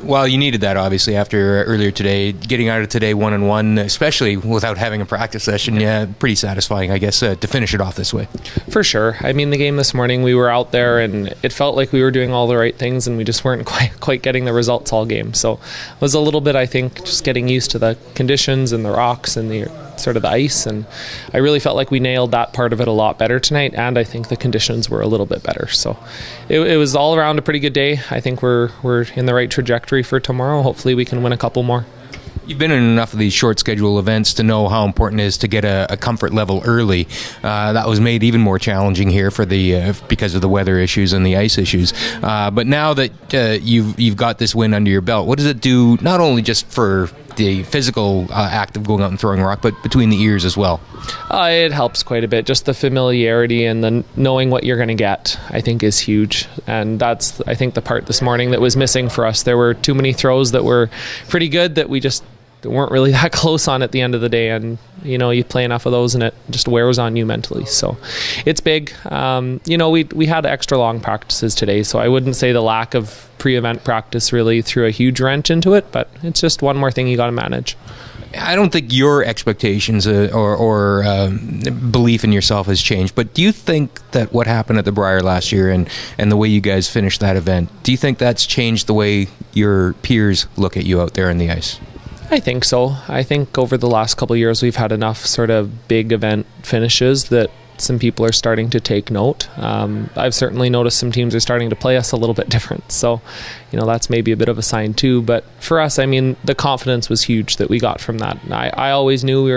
Well, you needed that, obviously, after earlier today. Getting out of today 1-1, especially without having a practice session, yeah, pretty satisfying, I guess, to finish it off this way. For sure. I mean, the game this morning, we were out there, and it felt like we were doing all the right things, and we just weren't quite getting the results all game. So it was a little bit, I think, just getting used to the conditions and the rocks and the sort of the ice, and I really felt like we nailed that part of it a lot better tonight, and I think the conditions were a little bit better. So it was all around a pretty good day. I think we're in the right trajectory for tomorrow. Hopefully we can win a couple more. You've been in enough of these short schedule events to know how important it is to get a comfort level early. That was made even more challenging here for because of the weather issues and the ice issues. But now that you've got this win under your belt, what does it do not only just for the physical act of going out and throwing a rock, but between the ears as well? It helps quite a bit. Just the familiarity and the knowing what you're going to get, I think, is huge. And that's, I think, the part this morning that was missing for us. There were too many throws that were pretty good that we just weren't really that close on at the end of the day. And, you play enough of those and it just wears on you mentally. So it's big. We had extra long practices today, so I wouldn't say the lack of pre-event practice really threw a huge wrench into it, but it's just one more thing you got to manage. I don't think your expectations or belief in yourself has changed, but do you think that what happened at the Brier last year and the way you guys finished that event, do you think that's changed the way your peers look at you out there on the ice? I think so. I think over the last couple of years we've had enough sort of big event finishes that some people are starting to take note. I've certainly noticed some teams are starting to play us a little bit different. So, that's maybe a bit of a sign too. But for us, I mean, the confidence was huge that we got from that. And I always knew we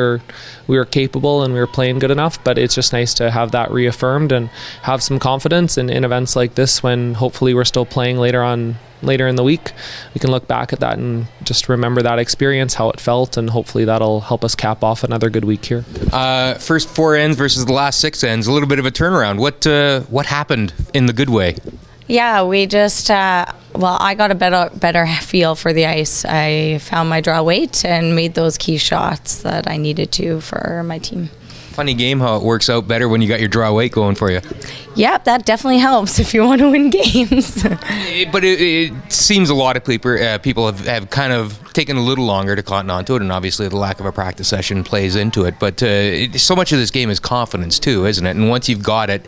were capable and we were playing good enough, but it's just nice to have that reaffirmed and have some confidence in events like this when hopefully we're still playing later in the week. We can look back at that and just remember that experience, how it felt, and hopefully that'll help us cap off another good week here. First 4 ends versus the last 6 ends, a little bit of a turnaround. What happened in the good way? Yeah, we just, I got a better feel for the ice. I found my draw weight and made those key shots that I needed to for my team. Funny game how it works out better when you got your draw weight going for you. Yep, that definitely helps if you want to win games. But it seems a lot of people have kind of taken a little longer to cotton onto it, and obviously the lack of a practice session plays into it. But so much of this game is confidence too, isn't it? And once you've got it,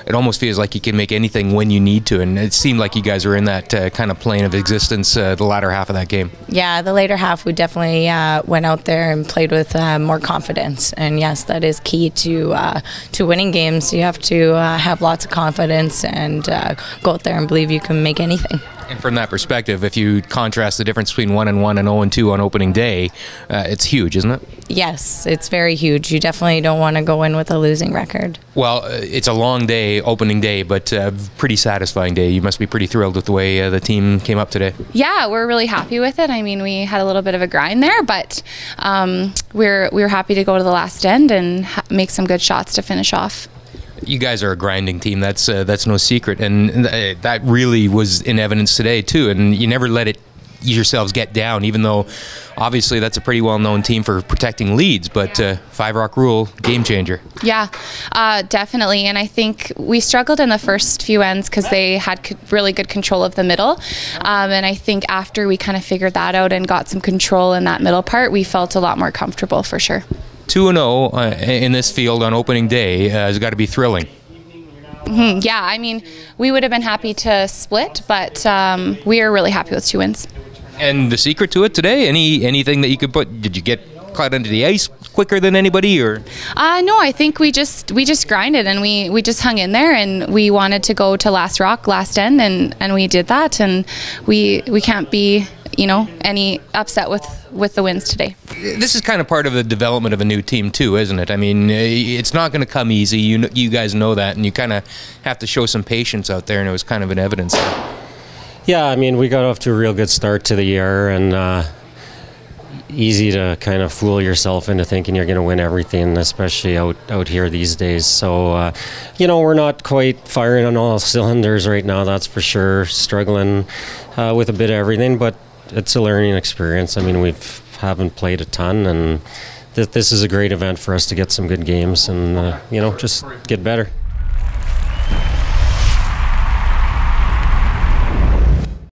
it almost feels like you can make anything when you need to. And it seemed like you guys were in that kind of plane of existence the latter half of that game. Yeah, the later half we definitely went out there and played with more confidence. And yes, that is key to winning games. You have to have lots of confidence and go out there and believe you can make anything. And from that perspective, if you contrast the difference between 1-1 and 0-2 on opening day, it's huge, isn't it? Yes, it's very huge. You definitely don't want to go in with a losing record. Well, it's a long day, opening day, but a pretty satisfying day. You must be pretty thrilled with the way the team came up today. Yeah, we're really happy with it. I mean, we had a little bit of a grind there, but we were happy to go to the last end and make some good shots to finish off. You guys are a grinding team. That's no secret, and that really was in evidence today too. And you never let it yourselves get down, even though obviously that's a pretty well-known team for protecting leads. But 5 Rock rule, game changer. Yeah, definitely. And I think we struggled in the first few ends because they had really good control of the middle. And I think after we kind of figured that out and got some control in that middle part, we felt a lot more comfortable for sure. 2-0 in this field on opening day has got to be thrilling. Mm-hmm. Yeah, I mean, we would have been happy to split, but we are really happy with 2 wins. And the secret to it today? Anything that you could put? Did you get caught under the ice quicker than anybody, or? No, I think we just grinded and we just hung in there, and we wanted to go to last rock, last end, and we did that, and we can't be any upset with the wins today. This is kind of part of the development of a new team too, isn't it? I mean, it's not going to come easy. You guys know that, and you kind of have to show some patience out there, and it was kind of in evidence there. Yeah, I mean, we got off to a real good start to the year, and easy to kind of fool yourself into thinking you're going to win everything, especially out here these days. So, we're not quite firing on all cylinders right now, that's for sure. Struggling with a bit of everything, but it's a learning experience. I mean, we haven't played a ton, and this is a great event for us to get some good games and, just get better.